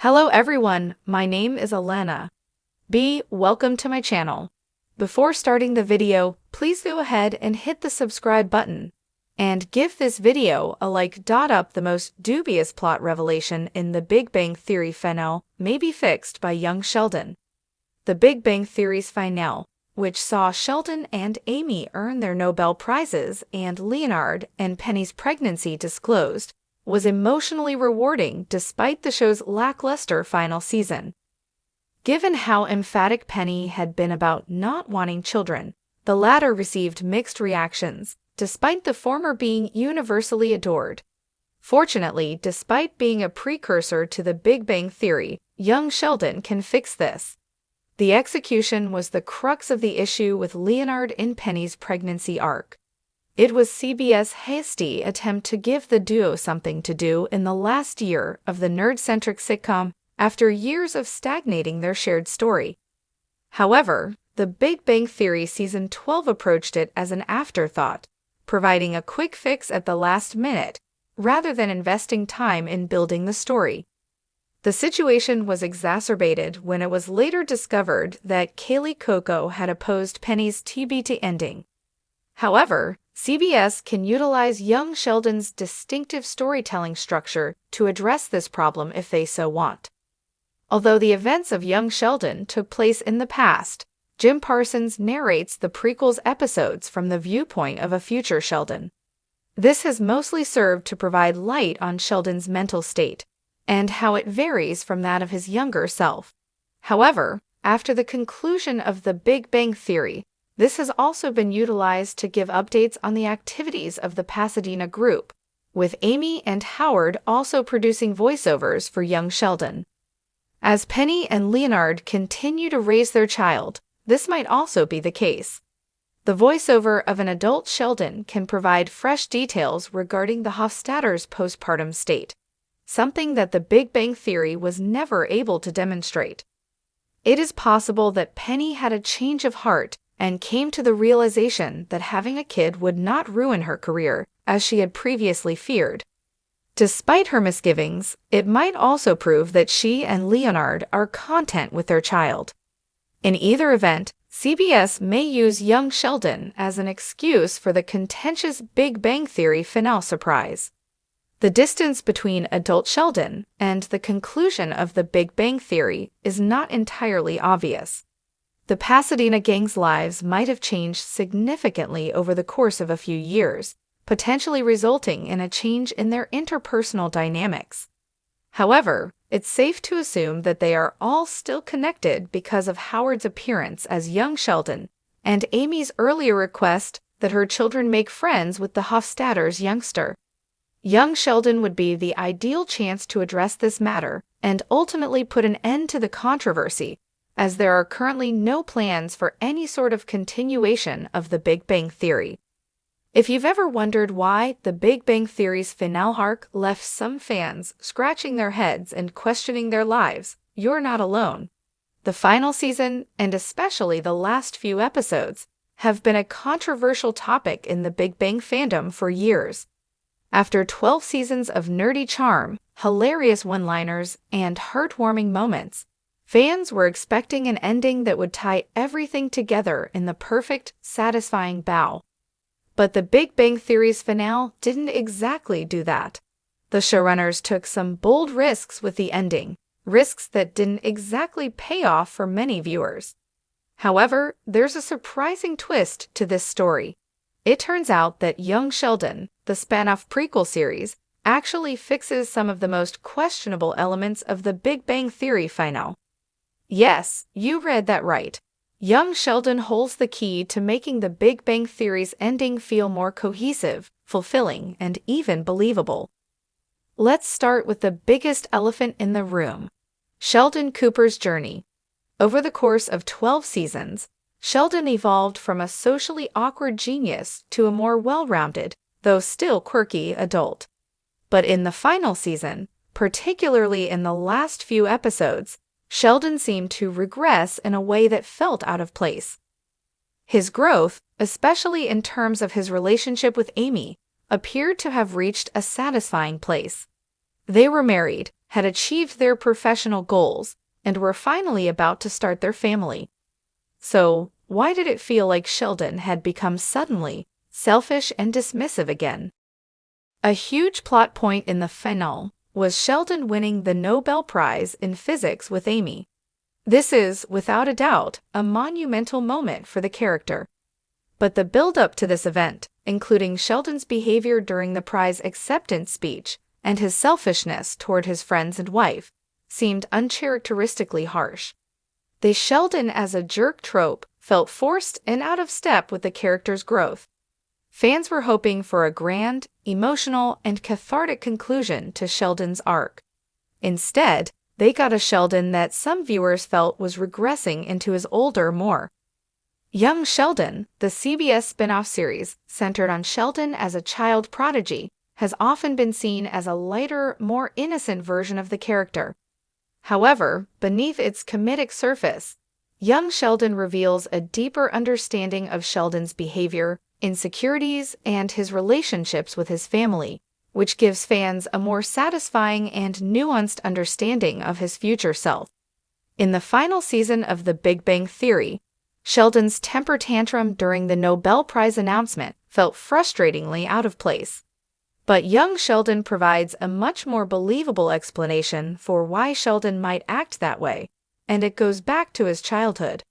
Hello everyone, my name is Elena. Welcome to my channel. Before starting the video, please go ahead and hit the subscribe button. And give this video a like. Up the most dubious plot revelation in The Big Bang Theory finale may be fixed by young Sheldon. The Big Bang Theory's finale, which saw Sheldon and Amy earn their Nobel Prizes and Leonard and Penny's pregnancy disclosed, was emotionally rewarding despite the show's lackluster final season. Given how emphatic Penny had been about not wanting children, the latter received mixed reactions, despite the former being universally adored. Fortunately, despite being a precursor to The Big Bang Theory, young Sheldon can fix this. The execution was the crux of the issue with Leonard and Penny's pregnancy arc. It was CBS' hasty attempt to give the duo something to do in the last year of the nerd-centric sitcom after years of stagnating their shared story. However, The Big Bang Theory Season 12 approached it as an afterthought, providing a quick fix at the last minute, rather than investing time in building the story. The situation was exacerbated when it was later discovered that Kaylee Cuoco had opposed Penny's TBT ending. However, CBS can utilize young Sheldon's distinctive storytelling structure to address this problem if they so want. Although the events of young Sheldon took place in the past, Jim Parsons narrates the prequel's episodes from the viewpoint of a future Sheldon. This has mostly served to provide light on Sheldon's mental state, and how it varies from that of his younger self. However, after the conclusion of The Big Bang Theory, this has also been utilized to give updates on the activities of the Pasadena group, with Amy and Howard also producing voiceovers for young Sheldon. As Penny and Leonard continue to raise their child, this might also be the case. The voiceover of an adult Sheldon can provide fresh details regarding the Hofstadter's postpartum state, something that The Big Bang Theory was never able to demonstrate. It is possible that Penny had a change of heart and came to the realization that having a kid would not ruin her career, as she had previously feared. Despite her misgivings, it might also prove that she and Leonard are content with their child. In either event, CBS may use young Sheldon as an excuse for the contentious Big Bang Theory finale surprise. The distance between adult Sheldon and the conclusion of The Big Bang Theory is not entirely obvious. The Pasadena gang's lives might have changed significantly over the course of a few years, potentially resulting in a change in their interpersonal dynamics. However, it's safe to assume that they are all still connected because of Howard's appearance as young Sheldon and Amy's earlier request that her children make friends with the Hofstadter's youngster. Young Sheldon would be the ideal chance to address this matter and ultimately put an end to the controversy, as there are currently no plans for any sort of continuation of The Big Bang Theory. If you've ever wondered why The Big Bang Theory's finale arc left some fans scratching their heads and questioning their lives, you're not alone. The final season, and especially the last few episodes, have been a controversial topic in the Big Bang fandom for years. After 12 seasons of nerdy charm, hilarious one-liners, and heartwarming moments, fans were expecting an ending that would tie everything together in the perfect, satisfying bow. But The Big Bang Theory's finale didn't exactly do that. The showrunners took some bold risks with the ending, risks that didn't exactly pay off for many viewers. However, there's a surprising twist to this story. It turns out that young Sheldon, the spin-off prequel series, actually fixes some of the most questionable elements of The Big Bang Theory finale. Yes, you read that right. Young Sheldon holds the key to making The Big Bang Theory's ending feel more cohesive, fulfilling, and even believable. Let's start with the biggest elephant in the room: Sheldon Cooper's journey. Over the course of 12 seasons, Sheldon evolved from a socially awkward genius to a more well-rounded, though still quirky, adult. But in the final season, particularly in the last few episodes, Sheldon seemed to regress in a way that felt out of place. His growth, especially in terms of his relationship with Amy, appeared to have reached a satisfying place. They were married, had achieved their professional goals and were finally about to start their family. So, why did it feel like Sheldon had become suddenly selfish and dismissive again? A huge plot point in the finale was Sheldon winning the Nobel Prize in Physics with Amy. This is, without a doubt, a monumental moment for the character. But the build-up to this event, including Sheldon's behavior during the prize acceptance speech and his selfishness toward his friends and wife, seemed uncharacteristically harsh. The Sheldon as a jerk trope felt forced and out of step with the character's growth. Fans were hoping for a grand, emotional, and cathartic conclusion to Sheldon's arc. Instead, they got a Sheldon that some viewers felt was regressing into his older, more Young Sheldon. The CBS spin-off series, centered on Sheldon as a child prodigy, has often been seen as a lighter, more innocent version of the character. However, beneath its comedic surface, Young Sheldon reveals a deeper understanding of Sheldon's behavior, insecurities, and his relationships with his family, which gives fans a more satisfying and nuanced understanding of his future self. In the final season of The Big Bang Theory, Sheldon's temper tantrum during the Nobel Prize announcement felt frustratingly out of place. But young Sheldon provides a much more believable explanation for why Sheldon might act that way, and it goes back to his childhood.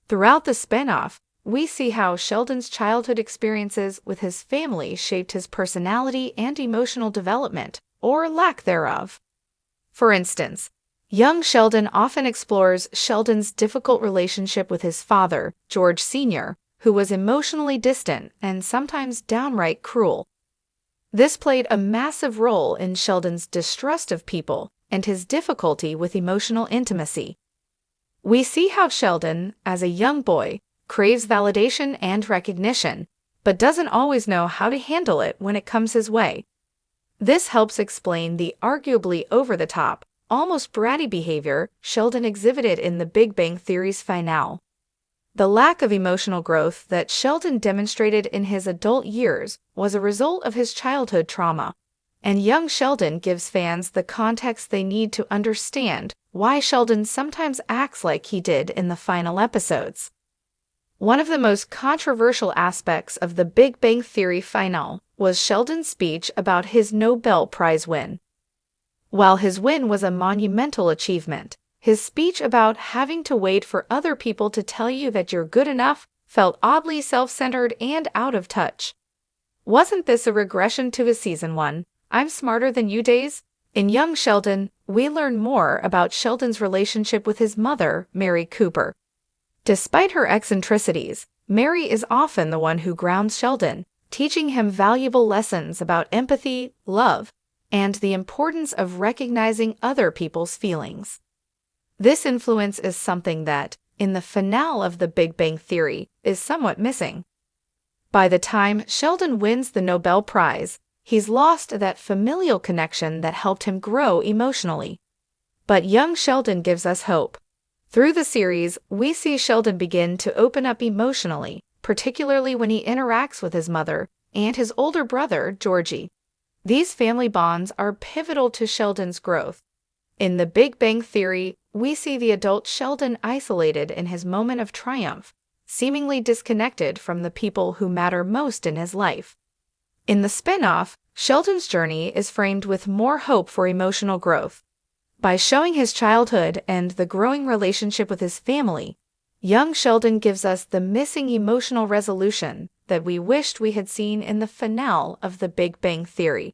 Throughout the spin-off, we see how Sheldon's childhood experiences with his family shaped his personality and emotional development, or lack thereof. For instance, young Sheldon often explores Sheldon's difficult relationship with his father, George Sr., who was emotionally distant and sometimes downright cruel. This played a massive role in Sheldon's distrust of people and his difficulty with emotional intimacy. We see how Sheldon, as a young boy, craves validation and recognition, but doesn't always know how to handle it when it comes his way. This helps explain the arguably over-the-top, almost bratty behavior Sheldon exhibited in The Big Bang Theory's finale. The lack of emotional growth that Sheldon demonstrated in his adult years was a result of his childhood trauma, and young Sheldon gives fans the context they need to understand why Sheldon sometimes acts like he did in the final episodes. One of the most controversial aspects of The Big Bang Theory finale was Sheldon's speech about his Nobel Prize win. While his win was a monumental achievement, his speech about having to wait for other people to tell you that you're good enough felt oddly self-centered and out of touch. Wasn't this a regression to his season 1, "I'm smarter than you" days? In Young Sheldon, we learn more about Sheldon's relationship with his mother, Mary Cooper. Despite her eccentricities, Mary is often the one who grounds Sheldon, teaching him valuable lessons about empathy, love, and the importance of recognizing other people's feelings. This influence is something that, in the finale of The Big Bang Theory, is somewhat missing. By the time Sheldon wins the Nobel Prize, he's lost that familial connection that helped him grow emotionally. But young Sheldon gives us hope. Through the series, we see Sheldon begin to open up emotionally, particularly when he interacts with his mother and his older brother, Georgie. These family bonds are pivotal to Sheldon's growth. In The Big Bang Theory, we see the adult Sheldon isolated in his moment of triumph, seemingly disconnected from the people who matter most in his life. In the spin-off, Sheldon's journey is framed with more hope for emotional growth. By showing his childhood and the growing relationship with his family, young Sheldon gives us the missing emotional resolution that we wished we had seen in the finale of The Big Bang Theory.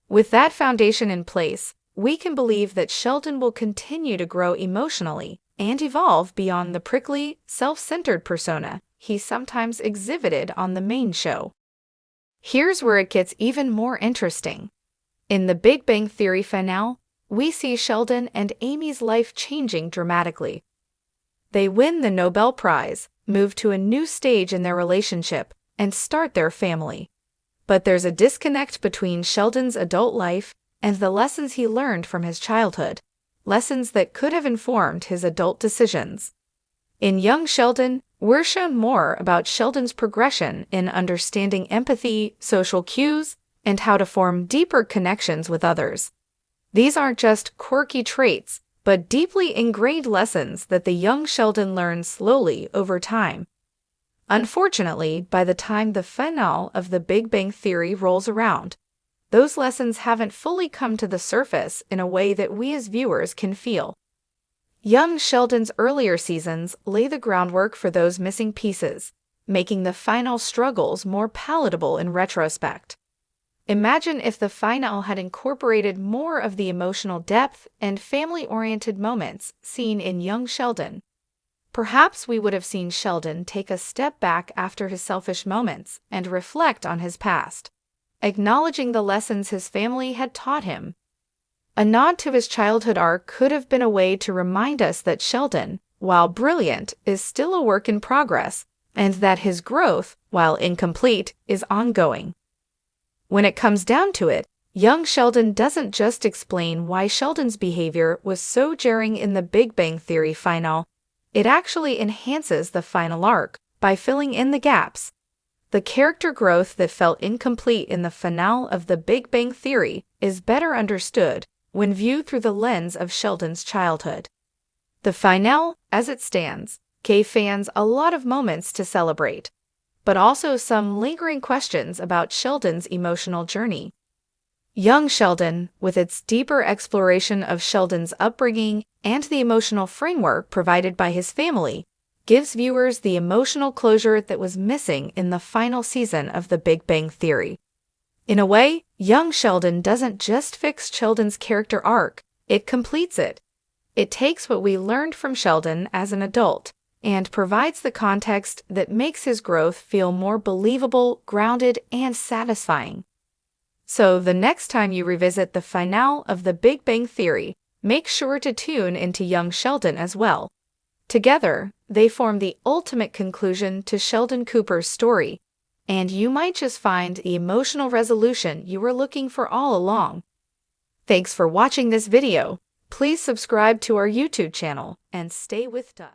With that foundation in place, we can believe that Sheldon will continue to grow emotionally and evolve beyond the prickly, self-centered persona he sometimes exhibited on the main show. Here's where it gets even more interesting. In The Big Bang Theory finale, we see Sheldon and Amy's life changing dramatically. They win the Nobel Prize, move to a new stage in their relationship, and start their family. But there's a disconnect between Sheldon's adult life and the lessons he learned from his childhood, lessons that could have informed his adult decisions. In Young Sheldon, we're shown more about Sheldon's progression in understanding empathy, social cues, and how to form deeper connections with others. These aren't just quirky traits, but deeply ingrained lessons that the young Sheldon learns slowly over time. Unfortunately, by the time the finale of The Big Bang Theory rolls around, those lessons haven't fully come to the surface in a way that we as viewers can feel. Young Sheldon's earlier seasons lay the groundwork for those missing pieces, making the final struggles more palatable in retrospect. Imagine if the finale had incorporated more of the emotional depth and family-oriented moments seen in young Sheldon. Perhaps we would have seen Sheldon take a step back after his selfish moments and reflect on his past, acknowledging the lessons his family had taught him. A nod to his childhood arc could have been a way to remind us that Sheldon, while brilliant, is still a work in progress, and that his growth, while incomplete, is ongoing. When it comes down to it, young Sheldon doesn't just explain why Sheldon's behavior was so jarring in the Big Bang Theory finale, it actually enhances the final arc by filling in the gaps. The character growth that felt incomplete in the finale of The Big Bang Theory is better understood when viewed through the lens of Sheldon's childhood. The finale, as it stands, gave fans a lot of moments to celebrate, but also some lingering questions about Sheldon's emotional journey. Young Sheldon, with its deeper exploration of Sheldon's upbringing and the emotional framework provided by his family, gives viewers the emotional closure that was missing in the final season of The Big Bang Theory. In a way, young Sheldon doesn't just fix Sheldon's character arc, it completes it. It takes what we learned from Sheldon as an adult and provides the context that makes his growth feel more believable, grounded, and satisfying. So the next time you revisit the finale of The Big Bang Theory, make sure to tune into young Sheldon as well. Together, they form the ultimate conclusion to Sheldon Cooper's story, and you might just find the emotional resolution you were looking for all along. Thanks for watching this video. Please subscribe to our YouTube channel and stay with us.